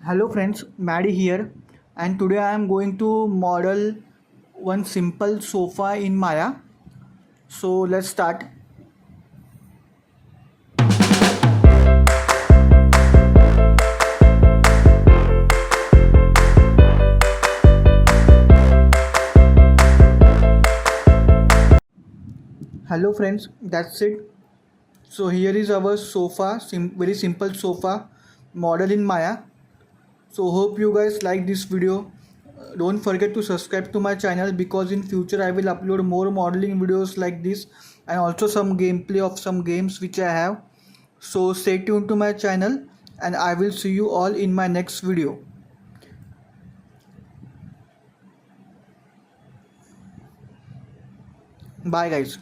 Hello friends, Maddie here, and today I am going to model one simple sofa in Maya. So let's start. Hello friends, that's it. So here is our sofa, very simple sofa model in Maya. So hope you guys like this video. Don't forget to subscribe to my channel because in future I will upload more modeling videos like this and also some gameplay of some games which I have. So stay tuned to my channel and I will see you all in my next video. Bye guys.